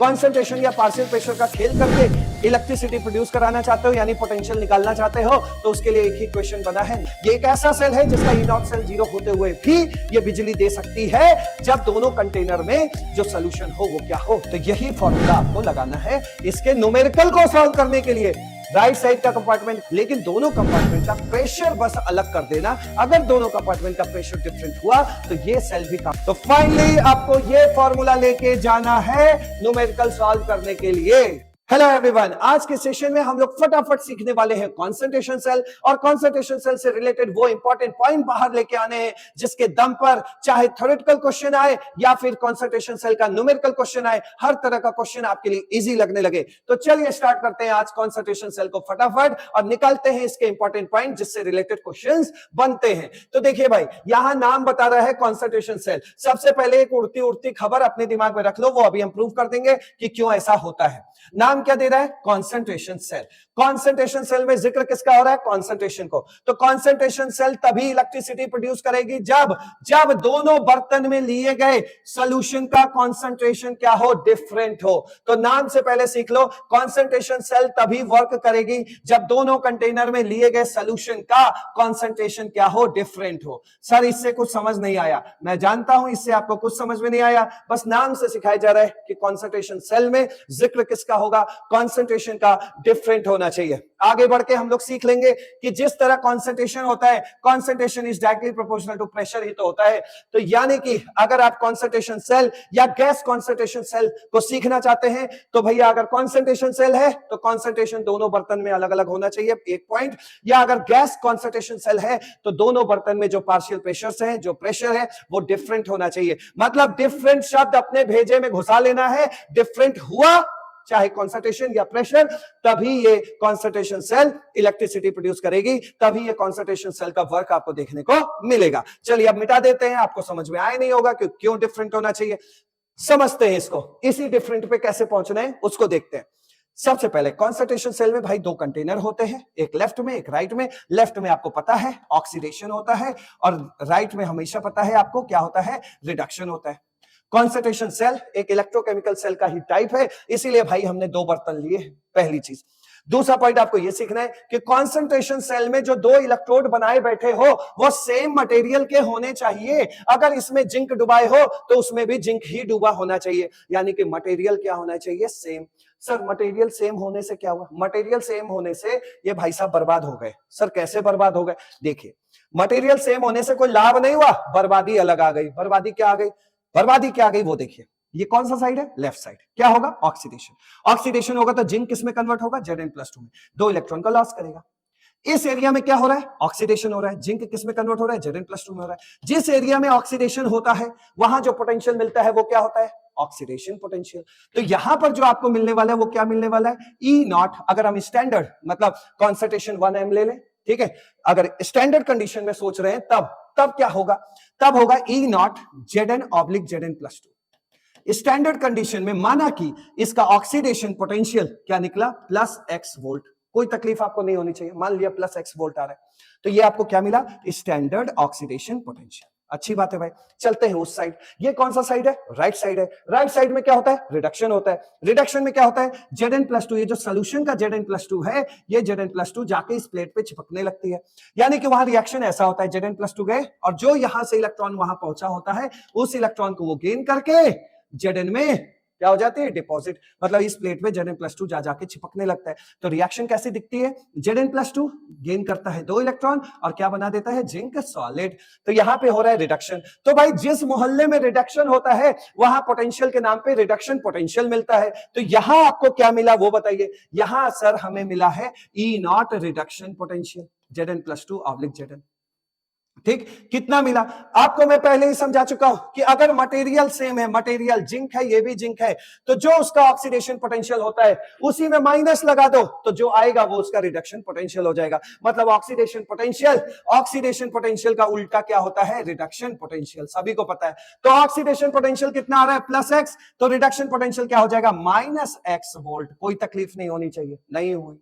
Concentration या partial pressure का खेल करके इलेक्ट्रिसिटी प्रोड्यूस कराना चाहते हो यानी पोटेंशियल निकालना चाहते हो तो उसके लिए एक ही क्वेश्चन बना है। ये एक ऐसा सेल है जिसका ई नॉट सेल जीरो होते हुए भी ये बिजली दे सकती है जब दोनों कंटेनर में जो सोल्यूशन हो वो क्या हो। तो यही फॉर्मूला आपको लगाना है इसके न्यूमेरिकल को सॉल्व करने के लिए। राइट साइड का कंपार्टमेंट, लेकिन दोनों कंपार्टमेंट का प्रेशर बस अलग कर देना। अगर दोनों कंपार्टमेंट का प्रेशर डिफरेंट हुआ तो ये सेल भी काम। तो फाइनली आपको ये फॉर्मूला लेके जाना है न्यूमेरिकल सॉल्व करने के लिए। हेलो एवरीवन, आज के सेशन में हम लोग फटाफट सीखने वाले हैं कॉन्सेंट्रेशन सेल और कॉन्सेंट्रेशन सेल से रिलेटेड वो इंपॉर्टेंट पॉइंट बाहर लेके आने हैं जिसके दम पर चाहे थ्योरेटिकल क्वेश्चन आए या फिर कॉन्सेंट्रेशन सेल का न्यूमेरिकल क्वेश्चन आए, हर तरह का क्वेश्चन आपके लिए इजी लगने लगे। तो चलिए स्टार्ट करते हैं आज कॉन्सेंट्रेशन सेल को फटाफट और निकालते हैं इसके इंपॉर्टेंट पॉइंट जिससे रिलेटेड क्वेश्चन बनते हैं। तो देखिए भाई, यहां नाम बता रहा है कॉन्सेंट्रेशन सेल। सबसे पहले एक उड़ती उड़ती खबर अपने दिमाग में रख लो, वो अभी हम प्रूव कर देंगे कि क्यों ऐसा होता है। नाम क्या दे रहा है? Concentration cell. कॉन्सेंट्रेशन सेल में जिक्र किसका हो रहा है? कॉन्सेंट्रेशन को। तो कॉन्सेंट्रेशन सेल तभी इलेक्ट्रिसिटी प्रोड्यूस करेगी जब दोनों बर्तन में लिए गए सॉल्यूशन का कॉन्सेंट्रेशन क्या हो? डिफरेंट हो। तो नाम से पहले सीख लो, कॉन्सेंट्रेशन सेल तभी वर्क करेगी जब दोनों कंटेनर में लिए गए सॉल्यूशन का कॉन्सेंट्रेशन क्या हो? डिफरेंट हो। सर इससे कुछ समझ नहीं आया। मैं जानता हूं इससे आपको कुछ समझ में नहीं आया, बस नाम से सिखाया जा रहा है कि कॉन्सेंट्रेशन सेल में जिक्र किसका होगा? कॉन्सेंट्रेशन का डिफरेंट होना चाहिए। आगे बढ़ के हम लोग सीख लेंगे कि जिस तरह कॉन्सेंट्रेशन होता है, concentration is directly proportional to pressure ही तो होता है। तो यानी कि अगर आप कॉन्सेंट्रेशन सेल या गैस कॉन्सेंट्रेशन सेल को सीखना चाहते हैं तो भैया अगर कॉन्सेंट्रेशन सेल है तो कॉन्सेंट्रेशन दोनों बर्तन में अलग अलग होना चाहिए, एक पॉइंट। या अगर गैस कॉन्सेंट्रेशन सेल है तो दोनों बर्तन में जो पार्शियल प्रेशर है, जो प्रेशर है वो डिफरेंट होना चाहिए। मतलब डिफरेंट शब्द अपने भेजे में घुसा लेना है। डिफरेंट हुआ चाहे कॉन्सेंट्रेशन या प्रेशर, तभी ये कॉन्सेंट्रेशन सेल इलेक्ट्रिसिटी प्रोड्यूस करेगी, तभी ये कॉन्सेंट्रेशन सेल का वर्क आपको देखने को मिलेगा। चलिए अब मिटा देते हैं, आपको समझ में आया नहीं होगा कि क्यों डिफरेंट होना चाहिए। समझते हैं इसको, इसी डिफरेंट पे कैसे पहुंचना है उसको देखते हैं। सबसे पहले कॉन्सेंट्रेशन सेल में भाई दो कंटेनर होते हैं, एक लेफ्ट में एक राइट में। लेफ्ट में आपको पता है ऑक्सीडेशन होता है और राइट में हमेशा पता है आपको क्या होता है? रिडक्शन होता है। कॉन्सेंट्रेशन सेल एक इलेक्ट्रोकेमिकल सेल का ही टाइप है, इसीलिए भाई हमने दो बर्तन लिए, पहली चीज। दूसरा पॉइंट आपको यह सीखना है कि कॉन्सेंट्रेशन सेल में जो दो इलेक्ट्रोड बनाए बैठे हो वो सेम मटेरियल के होने चाहिए। अगर इसमें जिंक डुबाए हो तो उसमें भी जिंक ही डूबा होना चाहिए, यानी कि मटेरियल क्या होना चाहिए? सेम। सर मटेरियल सेम होने से क्या हुआ? मटेरियल सेम होने से ये भाई साहब बर्बाद हो गए। सर कैसे बर्बाद हो गए? देखिए, मटेरियल सेम होने से कोई लाभ नहीं हुआ, बर्बादी अलग आ गई। बर्बादी क्या आ गई? बर्बादी क्या आ गई वो देखिए। ये कौन सा साइड है? Left side. क्या होगा? ऑक्सीडेशन। ऑक्सीडेशन होगा तो जिंक किस में कन्वर्ट होगा? Zn+2 में। दो इलेक्ट्रॉन का लॉस करेगा। इस एरिया में क्या हो रहा है? ऑक्सीडेशन हो रहा है। जिंक किस में कन्वर्ट हो रहा है? Zn+2 में हो रहा है। जिस एरिया में ऑक्सीडेशन होता है वहां जो पोटेंशियल मिलता है वो क्या होता है? Oxidation potential. तो यहां पर जो आपको मिलने वाला है वो क्या मिलने वाला है? E not. अगर हम स्टैंडर्ड मतलब कॉन्सेंट्रेशन 1m ले लें, ठीक है, अगर स्टैंडर्ड कंडीशन में सोच रहे हैं तब क्या होगा? तब होगा ई नॉट Zn/Zn+2। स्टैंडर्ड कंडीशन में माना कि इसका ऑक्सीडेशन पोटेंशियल क्या निकला? +x volt. कोई तकलीफ आपको नहीं होनी चाहिए, मान लिया +x वोल्ट आ रहा है तो ये आपको क्या मिला? Standard oxidation potential. अच्छी बात है भाई। चलते हैं उस साइड। ये कौन सा साइड है? राइट साइड है। राइट साइड में क्या होता है? रिडक्शन होता है। रिडक्शन में क्या होता है? Zn+2, ये जो सोल्यूशन का Zn+2 है, ये Zn+2 जाके इस प्लेट पे चिपकने लगती है। यानी कि वहां रिएक्शन ऐसा होता है, Zn+2 गए और जो यहां से इलेक्ट्रॉन वहां पहुंचा होता है उस इलेक्ट्रॉन को वो गेन करके Zn में क्या हो जाती है? डिपॉजिट। मतलब इस प्लेट में Zn+2 जा जाके चिपकने लगता है। तो रिएक्शन कैसी दिखती है? Zn+2 गेन करता है दो इलेक्ट्रॉन और क्या बना देता है? Zinc solid. तो यहां पे हो रहा है रिडक्शन। तो भाई जिस मोहल्ले में रिडक्शन होता है वहां पोटेंशियल के नाम पे रिडक्शन पोटेंशियल मिलता है। तो यहां आपको क्या मिला वो बताइए? यहां सर हमें मिला है E not reduction potential, Zn+2/Zn। ठीक, कितना मिला? आपको मैं पहले ही समझा चुका हूं कि अगर मटेरियल सेम है, मटेरियल जिंक है, ये भी जिंक है, तो जो उसका ऑक्सीडेशन पोटेंशियल होता है उसी में माइनस लगा दो तो जो आएगा वो उसका रिडक्शन पोटेंशियल हो जाएगा। मतलब ऑक्सीडेशन पोटेंशियल का उल्टा क्या होता है? Reduction potential. सभी को पता है। तो ऑक्सीडेशन पोटेंशियल कितना आ रहा है? +x। तो रिडक्शन पोटेंशियल क्या हो जाएगा? -x volt. कोई तकलीफ नहीं होनी चाहिए, नहीं हुई।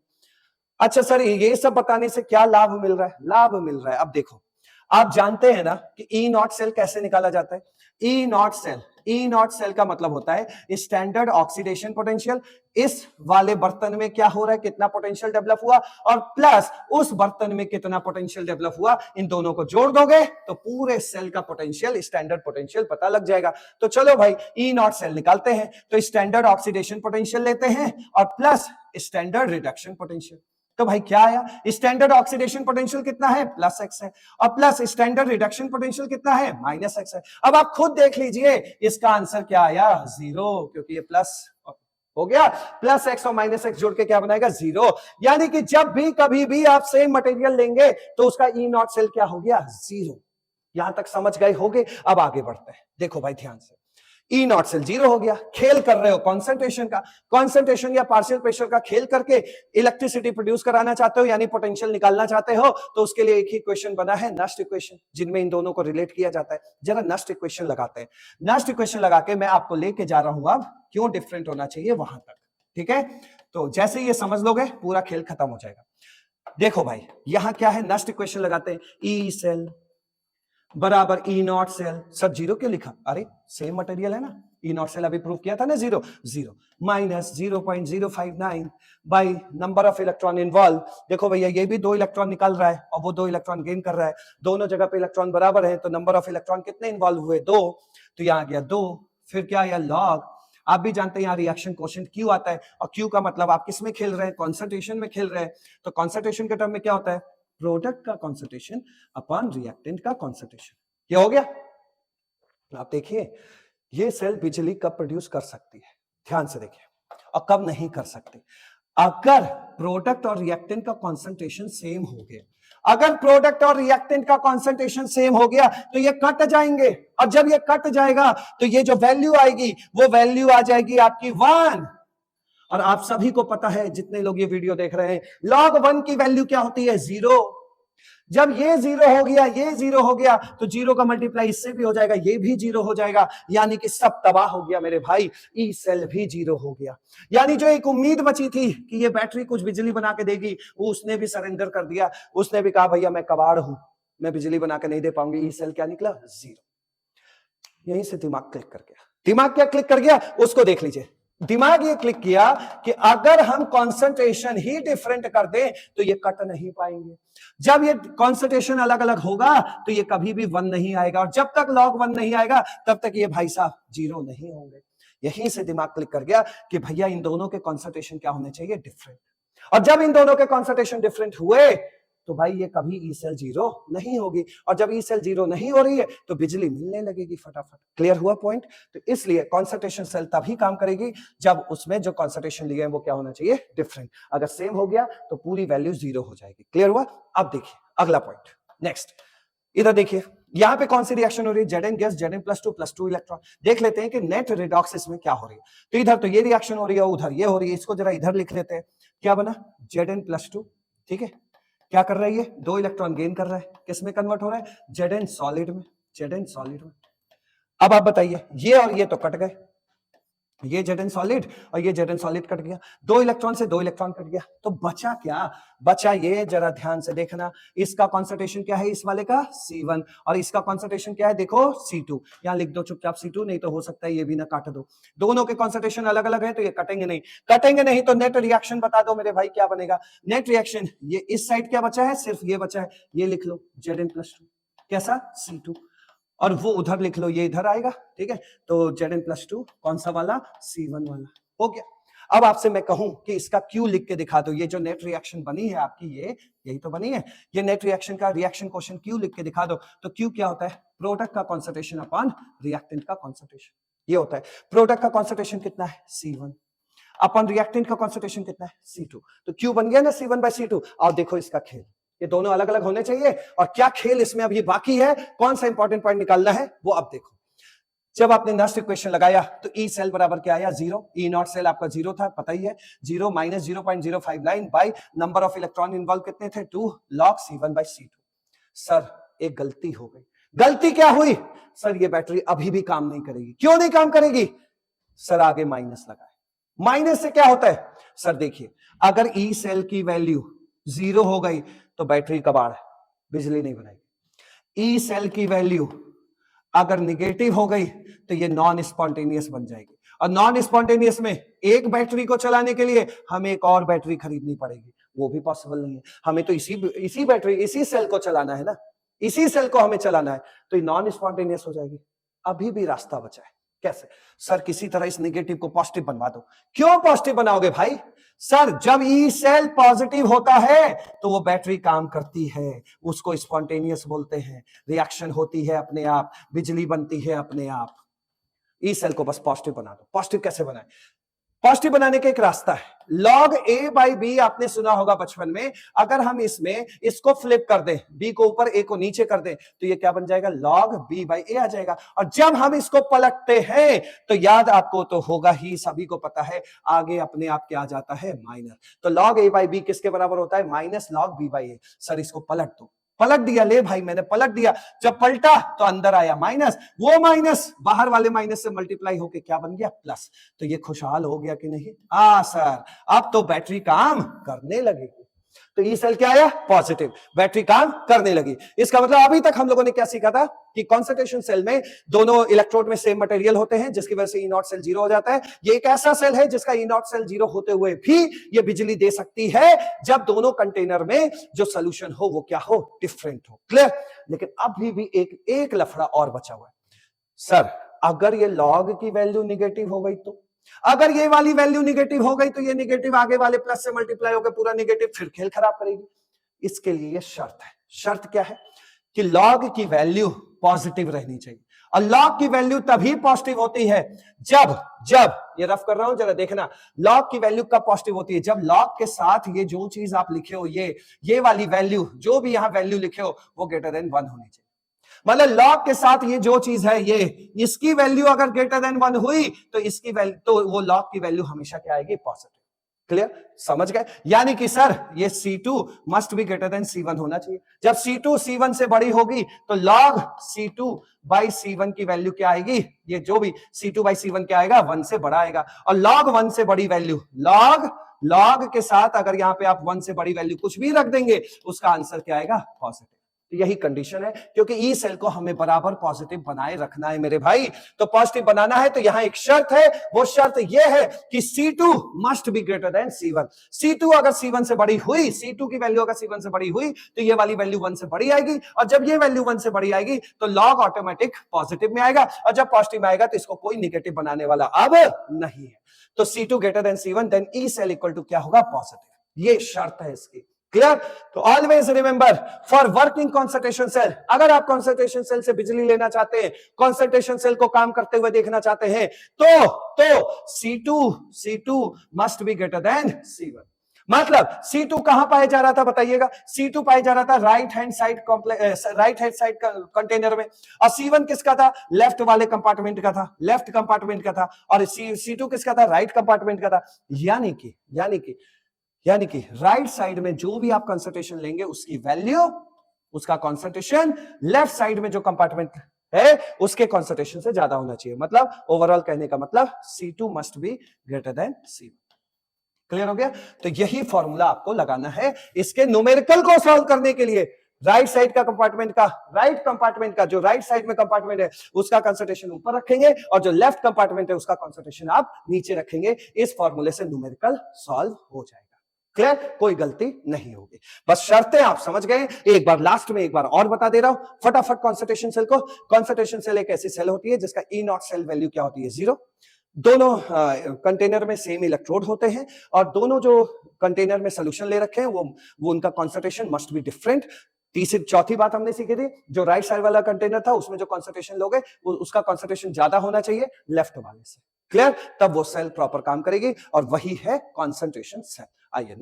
अच्छा सर ये सब बताने से क्या लाभ मिल रहा है? लाभ मिल रहा है। अब देखो, आप जानते हैं ना कि ई नॉट सेल कैसे निकाला जाता है? E naught cell E naught cell का मतलब होता है स्टैंडर्ड ऑक्सीडेशन पोटेंशियल, इस वाले बर्तन में क्या हो रहा है, कितना पोटेंशियल डेवलप हुआ, और प्लस उस बर्तन में कितना पोटेंशियल डेवलप हुआ, इन दोनों को जोड़ दोगे तो पूरे सेल का पोटेंशियल, स्टैंडर्ड पोटेंशियल पता लग जाएगा। तो चलो भाई ई नॉट सेल निकालते हैं, तो स्टैंडर्ड ऑक्सीडेशन पोटेंशियल लेते हैं और प्लस स्टैंडर्ड रिडक्शन पोटेंशियल। तो भाई क्या आया, स्टैंडर्ड ऑक्सीडेशन पोटेंशियल कितना है, प्लस एक्स है, और प्लस स्टैंडर्ड रिडक्शन पोटेंशियल कितना है, माइनस एक्स है। अब आप खुद देख लीजिए इसका आंसर क्या आया, 0, क्योंकि ये प्लस हो गया, प्लस एक्स और माइनस एक्स जोड़ के क्या बनाएगा, 0। यानी कि जब भी कभी भी आप सेम मटेरियल लेंगे तो उसका ई नॉट सेल क्या हो गया, 0। यहां तक समझ गए होगे। अब आगे बढ़ते हैं, देखो भाई ध्यान से, ई नॉट सेल 0 हो गया, खेल कर रहे हो कॉन्सेंट्रेशन का, कॉन्सेंट्रेशन या पार्शियल प्रेशर का खेल करके इलेक्ट्रिसिटी प्रोड्यूस कराना चाहते हो, यानी पोटेंशियल निकालना चाहते हो, तो उसके लिए एक ही इक्वेशन बना है, नस्ट इक्वेशन, जिनमें इन दोनों को रिलेट किया जाता है। जरा नस्ट इक्वेशन लगाते हैं। नस्ट इक्वेशन लगा के मैं आपको लेके जा रहा हूं अब क्यों डिफरेंट होना चाहिए वहां तक, ठीक है। तो जैसे ये समझ लोगे पूरा खेल खत्म हो जाएगा। देखो भाई यहां क्या है, नस्ट इक्वेशन लगाते हैं, ई सेल बराबर ई नॉट सेल, सब 0 क्यों लिखा, अरे सेम मटेरियल है ना, ई नॉट सेल अभी प्रूव किया था ना, 0 0 minus 0.059 by number of electron involve. देखो भैया ये भी 2 इलेक्ट्रॉन निकाल रहा है और वो 2 इलेक्ट्रॉन गेन कर रहा है, दोनों जगह पे इलेक्ट्रॉन बराबर है, तो नंबर ऑफ इलेक्ट्रॉन कितने इन्वॉल्व हुए, 2, तो यहां आ गया 2। फिर क्या आया, लॉग, आप भी जानते हैं यहाँ रिएक्शन कोशेंट क्यू आता है, और क्यू का मतलब आप किस में खेल रहे हैं, कॉन्सेंट्रेशन में खेल रहे हैं। तो कॉन्सेंट्रेशन के टर्म में क्या होता है, प्रोडक्ट का कॉन्सेंट्रेशन अपॉन रिएक्टेंट का कॉन्सेंट्रेशन। क्या हो गया, आप देखिए ये सेल बिजली कब प्रोड्यूस कर सकती है, ध्यान से देखिए, और कब नहीं कर सकती, अगर प्रोडक्ट और रिएक्टेंट का कॉन्सेंट्रेशन सेम हो गया। अगर प्रोडक्ट और रिएक्टेंट का कॉन्सेंट्रेशन सेम हो गया तो ये कट जाएंगे, और जब ये कट जाएगा तो ये जो वैल्यू आएगी वो वैल्यू आ जाएगी आपकी 1। और आप सभी को पता है, जितने लोग ये वीडियो देख रहे हैं, log 1 की वैल्यू क्या होती है, 0। जब ये 0 हो गया, ये 0 हो गया, तो 0 का मल्टीप्लाई इससे भी हो जाएगा, ये भी 0 हो जाएगा, यानी कि सब तबाह हो गया मेरे भाई, ई सेल भी 0 हो गया। यानी जो एक उम्मीद बची थी कि ये बैटरी कुछ बिजली बना के देगी, वो उसने भी सरेंडर कर दिया, उसने भी कहा भैया मैं कबाड़ हूं, मैं बिजली बना के नहीं दे पाऊंगी। ई सेल क्या निकला, 0। यहीं से दिमाग क्लिक कर गया। दिमाग क्या क्लिक कर गया, उसको देख लीजिए। दिमाग ये क्लिक किया कि अगर हम कंसंट्रेशन ही डिफरेंट कर दें तो ये कट नहीं पाएंगे। जब ये कंसंट्रेशन अलग अलग होगा तो ये कभी भी 1 नहीं आएगा, और जब तक log 1 नहीं आएगा तब तक ये भाई साहब 0 नहीं होंगे। यहीं से दिमाग क्लिक कर गया कि भैया इन दोनों के कंसंट्रेशन क्या होने चाहिए, डिफरेंट। और जब इन दोनों के कंसंट्रेशन डिफरेंट हुए तो भाई ये कभी ई सेल 0 नहीं होगी, और जब ई सेल 0 नहीं हो रही है तो बिजली मिलने लगेगी फटाफट। क्लियर हुआ पॉइंट। तो इसलिए कॉन्सेंट्रेशन सेल तभी काम करेगी जब उसमें जो कॉन्सेंट्रेशन लिए हैं वो क्या होना चाहिए, डिफरेंट। अगर सेम हो गया तो पूरी वैल्यू 0 हो जाएगी। क्लियर हुआ। अब देखिए अगला पॉइंट, नेक्स्ट इधर देखिए, यहां पे कौन सी रिएक्शन हो रही है, Zn गैस Zn+2 इलेक्ट्रॉन। देख लेते हैं कि नेट रिडॉक्स इसमें क्या हो रही है। तो इधर तो ये रिएक्शन हो रही है, उधर ये हो रही है, इसको जरा इधर लिख लेते हैं। क्या बना, Zn+2, ठीक है। क्या कर रहा है ये, 2 इलेक्ट्रॉन गेन कर रहा है, किस में कन्वर्ट हो रहा है, Zn सॉलिड में, Zn सॉलिड में। अब आप बताइए, ये और ये तो कट गए, ये Zn सॉलिड और ये Zn सॉलिड कट गया, 2 इलेक्ट्रॉन से 2 इलेक्ट्रॉन कट गया, तो बचा क्या, बचा ये, जरा ध्यान से देखना। इसका कॉन्सेंट्रेशन क्या है, इस वाले का C1, और इसका कॉन्सेंट्रेशन क्या है, देखो C2। यहां लिख दो चुपचाप C2, नहीं तो हो सकता है ये भी ना काट दो। दोनों के कॉन्सेंट्रेशन अलग अलग है तो ये कटेंगे नहीं, कटेंगे नहीं तो नेट रिएक्शन बता दो मेरे भाई, क्या बनेगा नेट रिएक्शन। ये इस साइड क्या बचा है, सिर्फ ये बचा है, ये लिख लो Zn+2 कैसा, C2, और वो उधर लिख लो, ये इधर आएगा, ठीक है। तो Zn+2 कौन सा वाला, C1 वाला, हो गया। अब आपसे मैं कहूं कि इसका Q लिख के दिखा दो, ये जो नेट रिएक्शन बनी है आपकी, ये यही तो बनी है, ये नेट रिएक्शन का रिएक्शन क्वोशिएंट Q लिख के दिखा दो। तो Q क्या होता है, प्रोडक्ट का कॉन्सेंट्रेशन अपॉन रिएक्टेंट का कॉन्सेंट्रेशन, ये होता है। प्रोडक्ट का कॉन्सेंट्रेशन कितना है, C1, अपॉन रिएक्टेंट का कॉन्सेंट्रेशन कितना है, C2। तो Q बन गया ना C1/C2। और देखो इसका खेल, ये दोनों अलग अलग होने चाहिए, और क्या खेल इसमें अभी बाकी है, कौन सा इंपॉर्टेंट पॉइंट निकालना है वो अब देखो। जब आपने नस्ट इक्वेशन लगाया तो ई सेल बराबर क्या आया, 0। ई नॉट सेल आपका 0 था, पता ही है, 0 minus 0.059 by number of electron involve कितने थे, 2 log C1/C2। सर एक गलती हो गई। गलती क्या हुई, सर ये बैटरी अभी भी काम नहीं करेगी। क्यों नहीं काम करेगी, सर आगे माइनस लगाए। माइनस से क्या होता है, सर देखिए अगर ई सेल की वैल्यू 0 हो गई तो बैटरी कबाड़ है, बिजली नहीं बनाएगी। ई सेल की वैल्यू अगर निगेटिव हो गई तो ये नॉन स्पॉन्टेनियस बन जाएगी, और नॉन स्पॉन्टेनियस में एक बैटरी को चलाने के लिए हमें एक और बैटरी खरीदनी पड़ेगी, वो भी पॉसिबल नहीं है। हमें तो इसी बैटरी, इसी सेल को चलाना है ना, इसी सेल को हमें चलाना है, तो ये नॉन स्पॉन्टेनियस हो जाएगी। अभी भी रास्ता बचा है। कैसे? सर किसी तरह इस नेगेटिव को पॉजिटिव बनवा दो। क्यों पॉजिटिव बनाओगे भाई? सर जब ई सेल पॉजिटिव होता है तो वो बैटरी काम करती है, उसको स्पॉन्टेनियस बोलते हैं, रिएक्शन होती है अपने आप, बिजली बनती है अपने आप। ई सेल को बस पॉजिटिव बना दो। पॉजिटिव कैसे बनाए? पॉजिटिव बनाने का एक रास्ता है, log a बाई बी आपने सुना होगा बचपन में। अगर हम इसमें इसको फ्लिप कर दें, b को ऊपर a को नीचे कर दें, तो ये क्या बन जाएगा? log b बाई a आ जाएगा। और जब हम इसको पलटते हैं तो याद आपको तो होगा ही, सभी को पता है, आगे अपने आप क्या आ जाता है? माइनस। तो log a बाई बी किसके बराबर होता है? Minus log b by a। Sir इसको पलट दो। पलट दिया, ले भाई मैंने पलट दिया। जब पलटा तो अंदर आया माइनस, वो माइनस बाहर वाले माइनस से मल्टीप्लाई होके क्या बन गया? प्लस। तो ये खुशहाल हो गया कि नहीं? सर अब तो बैटरी काम करने लगेगी। तो ई सेल क्या आया? पॉजिटिव, बैटरी काम करने लगी। इसका मतलब अभी तक हम लोगों ने क्या सीखा था कि कॉन्सेंट्रेशन सेल में दोनों इलेक्ट्रोड में सेम मटेरियल होते हैं, जिसकी वजह से ई नॉट सेल जीरो हो जाता है। ये एक ऐसा सेल है जिसका ई नॉट सेल जीरो होते हुए भी ये बिजली दे सकती है, जब दोनों कंटेनर में जो सोल्यूशन हो वो क्या हो? डिफरेंट हो। क्लियर? लेकिन अभी भी एक लफड़ा और बचा हुआ है। सर अगर ये लॉग की वैल्यू निगेटिव हो गई तो, अगर ये वाली वैल्यू निगेटिव हो गई तो ये निगेटिव आगे वाले प्लस से मल्टीप्लाई होकर पूरा निगेटिव, फिर खेल खराब करेगी। इसके लिए ये शर्त है। शर्त क्या है? कि लॉग की वैल्यू पॉजिटिव रहनी चाहिए। और लॉग की वैल्यू तभी पॉजिटिव होती है जब ये रफ कर रहा हूं जरा देखना, लॉग की वैल्यू कब पॉजिटिव होती है? जब लॉग के साथ ये जो चीज आप लिखे हो, ये वाली वैल्यू, जो भी यहां वैल्यू लिखे हो, वो ग्रेटर देन 1 होनी चाहिए। मतलब लॉग के साथ ये जो चीज है, ये इसकी वैल्यू अगर ग्रेटर देन 1 हुई तो इसकी वैल्यू, तो वो लॉग की वैल्यू हमेशा क्या आएगी? पॉजिटिव। क्लियर? समझ गए? यानी कि सर ये C2 must be greater than C1 होना चाहिए। जब C2 C1 से बड़ी होगी तो log C2 बाई C1 की वैल्यू क्या आएगी? ये जो भी C2 बाई C1 क्या आएगा? 1 से बड़ा आएगा। और log 1 से बड़ी वैल्यू, log के साथ अगर यहां पे आप 1 से बड़ी वैल्यू कुछ भी रख देंगे, उसका आंसर क्या आएगा? पॉजिटिव। तो यही कंडीशन है, क्योंकि ई सेल को हमें बराबर पॉजिटिव बनाए रखना है मेरे भाई। तो पॉजिटिव बनाना है तो यहां एक शर्त है, वो शर्त यह है कि C2 must be greater than C1। C2 अगर C1 से बड़ी हुई, C2 की वैल्यू अगर C1 से बड़ी हुई तो ये वाली वैल्यू 1 से बड़ी आएगी, और जब ये वैल्यू 1 से बड़ी आएगी तो लॉग ऑटोमेटिक पॉजिटिव में आएगा, और जब पॉजिटिव में आएगा तो इसको कोई निगेटिव बनाने वाला अब नहीं है। तो C2 greater than C1, then E cell equal to क्या होगा? पॉजिटिव। ये शर्त है इसकी। क्लियर? तो always remember, for working concentration cell, अगर आप कॉन्सेंट्रेशन सेल से बिजली लेना चाहते हैं, कॉन्सेंट्रेशन सेल को काम करते हुए देखना चाहते हैं, तो C2 must be greater than C1। मतलब C2 कहां पाया जा रहा था बताइएगा? C2 पाया जा रहा था राइट हैंड साइड कंटेनर में, और C1 किसका था? लेफ्ट वाले कंपार्टमेंट का था, लेफ्ट कंपार्टमेंट का था। और C2 किसका था? राइट कंपार्टमेंट का था। यानी कि राइट साइड में जो भी आप कंसंट्रेशन लेंगे, उसकी वैल्यू, उसका कंसंट्रेशन लेफ्ट साइड में जो कंपार्टमेंट है उसके कंसंट्रेशन से ज्यादा होना चाहिए। मतलब ओवरऑल कहने का मतलब C2 must be greater than C1। Clear हो गया? तो यही फॉर्मूला आपको लगाना है इसके न्यूमेरिकल को सॉल्व करने के लिए। राइट साइड का कंपार्टमेंट का, राइट कंपार्टमेंट का जो राइट साइड में कंपार्टमेंट है उसका कंसंट्रेशन ऊपर रखेंगे, और जो लेफ्ट कंपार्टमेंट है उसका कंसंट्रेशन आप नीचे रखेंगे। इस फॉर्मूले से न्यूमेरिकल सॉल्व हो जाएगा। क्लियर? कोई गलती नहीं होगी। बस शर्तें आप समझ गए। एक बार लास्ट में एक बार और बता दे रहा हूं फटाफट कॉन्सेंट्रेशन सेल को। कॉन्सेंट्रेशन सेल एक ऐसी सेल होती है जिसका ई नॉट सेल वैल्यू क्या होती है? 0। दोनों कंटेनर में सेम इलेक्ट्रोड होते हैं, और दोनों जो कंटेनर में सोल्यूशन ले रखे हैं वो उनका कॉन्सेंट्रेशन मस्ट बी डिफरेंट। तीसरी चौथी बात हमने सीखी थी, जो राइट साइड वाला कंटेनर था उसमें जो कॉन्सेंट्रेशन लोगे उसका कॉन्सेंट्रेशन ज्यादा होना चाहिए लेफ्ट वाले से। क्लियर? तब वो सेल प्रॉपर काम करेगी, और वही है कॉन्सेंट्रेशन सेल। आइए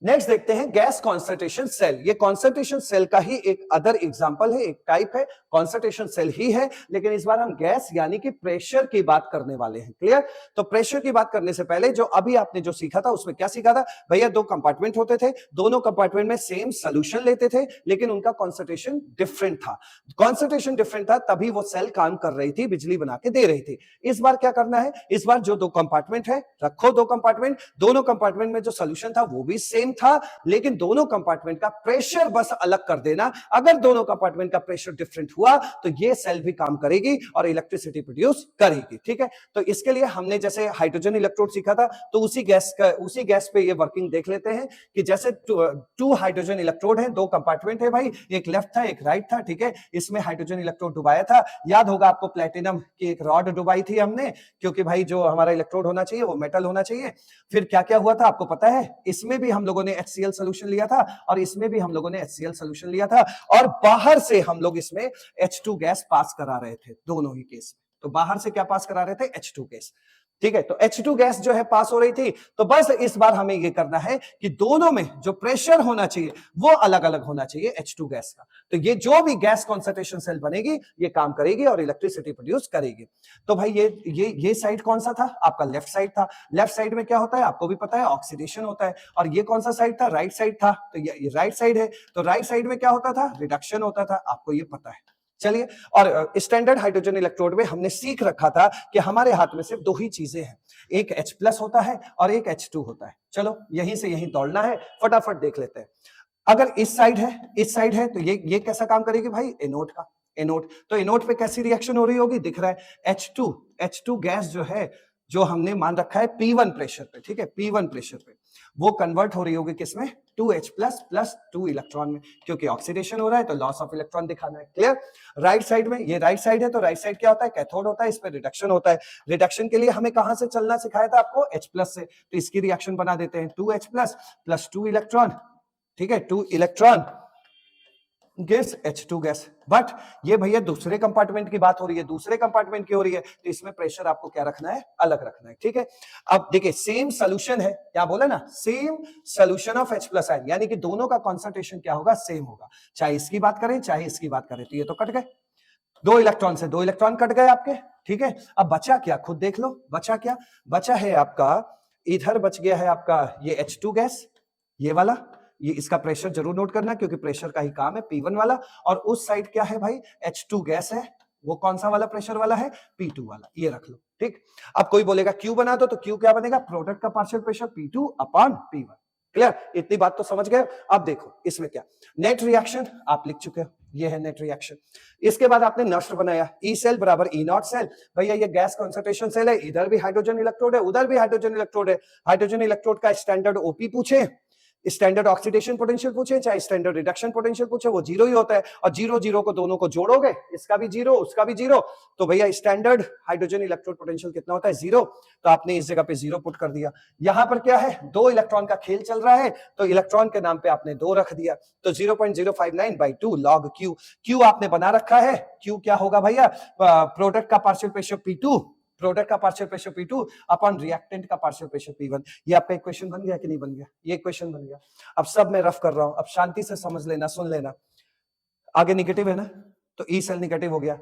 नेक्स्ट देखते हैं गैस कॉन्सेंट्रेशन सेल। ये कॉन्सेंट्रेशन सेल का ही एक अदर एग्जांपल है, एक टाइप है, कॉन्सेंट्रेशन सेल ही है, लेकिन इस बार हम गैस यानी कि प्रेशर की बात करने वाले हैं। क्लियर? तो प्रेशर की बात करने से पहले जो अभी आपने जो सीखा था उसमें क्या सीखा था भैया? 2 कंपार्टमेंट होते थे, दोनों कंपार्टमेंट में सेम सोल्यूशन लेते थे, लेकिन उनका कॉन्सेंट्रेशन डिफरेंट था। कॉन्सेंट्रेशन डिफरेंट था तभी वो सेल काम कर रही थी, बिजली बना के दे रही थी। इस बार क्या करना है? इस बार जो 2 कंपार्टमेंट है, रखो 2 कंपार्टमेंट, दोनों कंपार्टमेंट में जो सोल्यूशन था वो भी सेम सेम था, लेकिन दोनों कंपार्टमेंट का प्रेशर बस अलग कर देना। अगर दोनों कंपार्टमेंट का प्रेशर डिफरेंट हुआ तो ये सेल भी काम करेगी और इलेक्ट्रिसिटी प्रोड्यूस करेगी। ठीक है, तो इसके लिए हमने जैसे हाइड्रोजन इलेक्ट्रोड सीखा था, तो उसी गैस पे ये वर्किंग देख लेते हैं कि जैसे टू हाइड्रोजन इलेक्ट्रोड है, दो कंपार्टमेंट है भाई, एक लेफ्ट था एक राइट था। ठीक है, इसमें हाइड्रोजन इलेक्ट्रोड डुबाया था, याद होगा आपको प्लेटिनम की एक रॉड डुबाई थी हमने, क्योंकि भाई जो हमारा इलेक्ट्रोड होना चाहिए वो मेटल होना चाहिए। फिर क्या क्या हुआ था आपको पता है, इसमें भी हम लोगों ने HCl सोल्यूशन लिया था और इसमें भी हम लोगों ने HCl सोल्यूशन लिया था, और बाहर से हम लोग इसमें H2 गैस पास करा रहे थे दोनों ही केस में। तो बाहर से क्या पास करा रहे थे, H2 गैस। ठीक है, तो H2 गैस जो है पास हो रही थी, तो बस इस बार हमें ये करना है कि दोनों में जो प्रेशर होना चाहिए वो अलग अलग होना चाहिए H2 गैस का। तो ये जो भी गैस कॉन्सेंट्रेशन सेल बनेगी ये काम करेगी और इलेक्ट्रिसिटी प्रोड्यूस करेगी। तो भाई ये साइड कौन सा था, आपका लेफ्ट साइड था। लेफ्ट साइड में क्या होता है आपको भी पता है, ऑक्सीडेशन होता है। और ये कौन सा साइड था, राइट साइड था, तो ये राइट साइड है। तो राइट साइड में क्या होता था, रिडक्शन होता था, आपको ये पता है। चलिए, और स्टैंडर्ड हाइड्रोजन इलेक्ट्रोड में हमने सीख रखा था कि हमारे हाथ में सिर्फ दो ही चीजें हैं, एक H+ होता है और एक H2 होता है। चलो यहीं से यहीं दौड़ना है, फटाफट देख लेते हैं। अगर इस साइड है तो ये कैसा काम करेगी भाई, एनोड का। एनोड, तो एनोड पे कैसी रिएक्शन हो रही होगी, दिख रहा है H2 गैस जो है, जो हमने मान रखा है P1 प्रेशर पे। ठीक है, P1 प्रेशर पे वो कन्वर्ट हो रही होगी किसमें, 2H+ प्लस 2 इलेक्ट्रॉन में, क्योंकि ऑक्सीडेशन हो रहा है तो लॉस ऑफ इलेक्ट्रॉन दिखाना है। क्लियर। राइट साइड में, ये राइट साइड है, तो राइट साइड क्या होता है, कैथोड होता है, इस पे रिडक्शन होता है। रिडक्शन के लिए हमें कहां से चलना सिखाया था आपको, H+ से, तो इसकी रिएक्शन बना देते हैं 2H+ प्लस 2 इलेक्ट्रॉन। ठीक है, 2 electron gives H2 gas. But ये भैया दूसरे कंपार्टमेंट की बात हो रही है, दूसरे कंपार्टमेंट की हो रही है, तो इसमें प्रेशर आपको क्या रखना है, अलग रखना है। ठीक है, अब देखिए सेम सोल्यूशन है, क्या बोला ना, same solution of H+ ion, यानी कि दोनों का कंसंट्रेशन क्या होगा, सेम होगा। चाहे इसकी बात करें चाहे इसकी बात करें, तो ये तो कट गए, 2 इलेक्ट्रॉन से 2 इलेक्ट्रॉन कट गए आपके। ठीक है, अब बचा क्या, खुद देख लो, बचा क्या, बचा है आपका, इधर बच गया है आपका ये H2 गैस, ये वाला, ये इसका प्रेशर जरूर नोट करना क्योंकि प्रेशर का ही काम है, P1 वाला। और उस साइड क्या है भाई, H2 गैस है, वो कौन सा वाला प्रेशर वाला है, P2 वाला, ये रख लो। ठीक, अब कोई बोलेगा Q बना दो, तो Q क्या बनेगा, प्रोडक्ट का partial pressure P2 upon P1। Clear, इतनी बात तो समझ गए। अब देखो इसमें क्या, नेट रिएक्शन आप लिख चुके हो, ये है नेट रिएक्शन। इसके बाद आपने नष्ट बनाया, ई सेल बराबर ई नॉट सेल। भैया ये गैस कॉन्सेंट्रेशन सेल है, इधर भी हाइड्रोजन इलेक्ट्रोड है, उधर भी हाइड्रोजन इलेक्ट्रोड है। हाइड्रोजन इलेक्ट्रोड का स्टैंडर्ड ओपी पूछे, स्टैंडर्ड ऑक्सीडेशन पोटेंशियल पूछे, चाहे स्टैंडर्ड रिडक्शन पोटेंशियल पूछे, वो जीरो ही होता है। और जीरो जीरो को दोनों को जोड़ोगे, इसका भी जीरो उसका भी जीरो, तो भैया स्टैंडर्ड हाइड्रोजन इलेक्ट्रोड पोटेंशियल कितना होता है, जीरो। तो आपने इस जगह पे जीरो पुट कर दिया। यहां पर क्या है, 2 इलेक्ट्रॉन का खेल चल रहा है, तो इलेक्ट्रॉन के नाम पे आपने 2 रख दिया, तो 0.059/2 log Q। Q आपने बना रखा है, Q क्या होगा भैया, प्रोडक्ट का पार्शियल प्रेशर P2, प्रोडक्ट का partial pressure P2 upon reactant का पार्शियल प्रेशर P1। ये आपका इक्वेशन बन गया कि नहीं बन गया, ये इक्वेशन बन गया। अब सब मैं रफ कर रहा हूं, अब शांति से समझ लेना, सुन लेना। आगे निगेटिव है ना, तो ई सेल निगेटिव हो गया,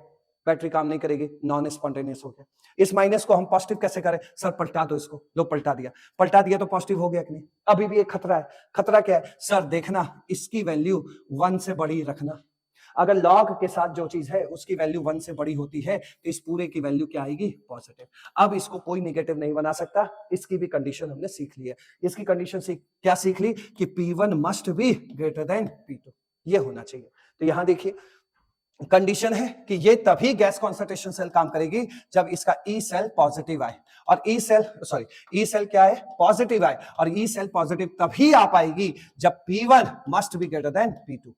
बैटरी काम नहीं करेगी, नॉन स्पॉन्टेनियस हो गया। इस माइनस को हम पॉजिटिव कैसे करें, सर पलटा दो इसको, लो पलटा दिया तो पॉजिटिव हो गया कि नहीं। अभी भी एक खतरा है, खतरा क्या है, सर देखना इसकी वैल्यू 1 से बड़ी रखना। अगर लॉग के साथ जो चीज है उसकी वैल्यू 1 से बड़ी होती है तो इस पूरे की वैल्यू क्या आएगी, पॉजिटिव। अब इसको कोई नेगेटिव नहीं बना सकता, इसकी भी कंडीशन हमने सीख ली है। इसकी कंडीशन क्या सीख ली कि P1 must be greater than P2, ये होना चाहिए। तो यहां देखिए कंडीशन है कि ये तभी गैस कॉन्सेंट्रेशन सेल काम करेगी जब इसका ई सेल पॉजिटिव आए, और ई सेल क्या है, पॉजिटिव आए, और ई सेल पॉजिटिव तभी आ पाएगी जब P1 must be greater than P2।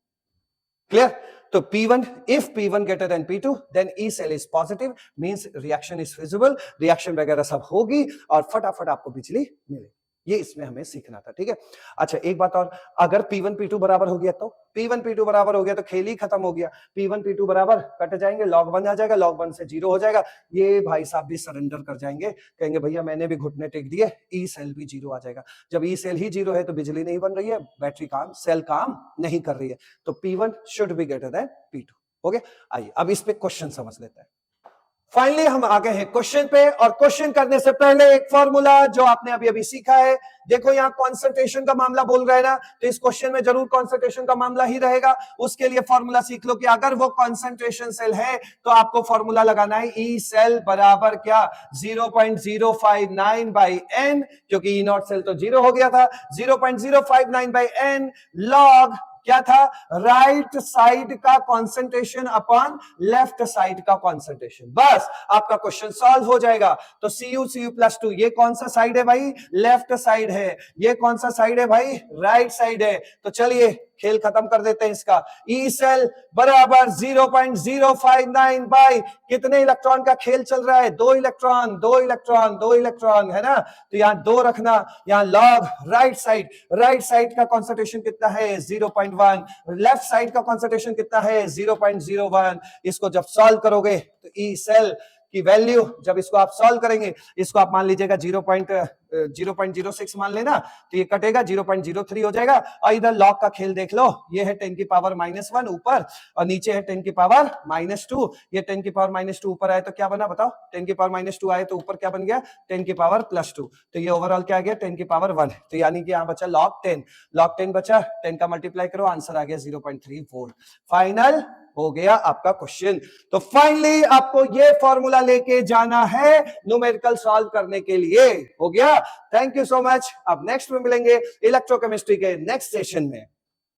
Clear, तो P1, if P1 greater than P2, then E cell is positive, means reaction is feasible, reaction वगैरह सब होगी और फटाफट आपको बिजली मिलेगी। ये इसमें हमें सीखना था। ठीक है, अच्छा एक बात और, अगर P1 P2 बराबर हो गया तो P1 P2 बराबर हो गया तो खेल ही खत्म हो गया। P1 P2 बराबर कट जाएंगे, log 1 आ जाएगा, log 1 से 0 हो जाएगा। ये भाई साहब भी सरेंडर कर जाएंगे, कहेंगे भैया मैंने भी घुटने टेक दिए, ई सेल भी 0 आ जाएगा। जब ई सेल ही 0 है तो बिजली नहीं बन रही है, बैटरी काम, सेल काम नहीं कर रही है, तो P1 should be greater than P2। हो गया, आइए अब इस पे क्वेश्चन समझ लेते हैं। फाइनली हम आ गए हैं क्वेश्चन पे, और क्वेश्चन करने से पहले एक फॉर्मूला जो आपने अभी अभी सीखा है। देखो यहाँ कॉन्सेंट्रेशन का मामला बोल रहे हैं ना, तो इस क्वेश्चन में जरूर कॉन्सेंट्रेशन का मामला ही रहेगा। उसके लिए फॉर्मूला सीख लो कि अगर वो कॉन्सेंट्रेशन सेल है तो आपको फॉर्मूला लगाना है ई सेल बराबर क्या, 0.059 बाई एन, क्योंकि ई नॉट सेल तो 0 हो गया था। 0.059 बाई एन लॉग क्या था, राइट साइड का कॉन्सेंट्रेशन अपॉन लेफ्ट साइड का कॉन्सेंट्रेशन। बस आपका क्वेश्चन सॉल्व हो जाएगा। तो Cu प्लस 2, ये कौन सा साइड है भाई, लेफ्ट साइड है। ये कौन सा साइड है भाई, राइट साइड है। तो चलिए खेल खत्म कर देते हैं इसका। ई सेल बराबर 0.059 बाई कितने इलेक्ट्रॉन का खेल चल रहा है, 2 इलेक्ट्रॉन 2 इलेक्ट्रॉन 2 इलेक्ट्रॉन, है ना। तो यहां 2 रखना, यहां लॉग राइट साइड का कॉन्सेंट्रेशन कितना है 0.1, लेफ्ट साइड का कॉन्सेंट्रेशन कितना है 0.01। इसको जब सॉल्व करोगे तो ई सेल की वैल्यू, जब इसको आप सॉल्व करेंगे, इसको आप मान लीजिएगा 0.06 मान लेना, तो ये कटेगा 0.03 हो जाएगा। और इधर लॉग का खेल देख लो, ये है 10 की पावर -1 ऊपर, और नीचे है 10 की पावर -2। ये 10 की पावर -2 ऊपर आए तो क्या बना बताओ, 10 की पावर -2 आए तो ऊपर क्या बन गया, 10 की पावर +2। तो ये ओवरऑल क्या आ गया, 10 की पावर 1। तो यानी कि यहाँ बचा लॉग 10 बचा, 10 का मल्टीप्लाई करो, आंसर आ गया 0.34। फाइनल हो गया आपका क्वेश्चन। तो फाइनली आपको ये फॉर्मूला लेके जाना है न्यूमेरिकल सॉल्व करने के लिए। हो गया। Thank you so much. अब नेक्स्ट में मिलेंगे इलेक्ट्रोकेमिस्ट्री के नेक्स्ट सेशन में।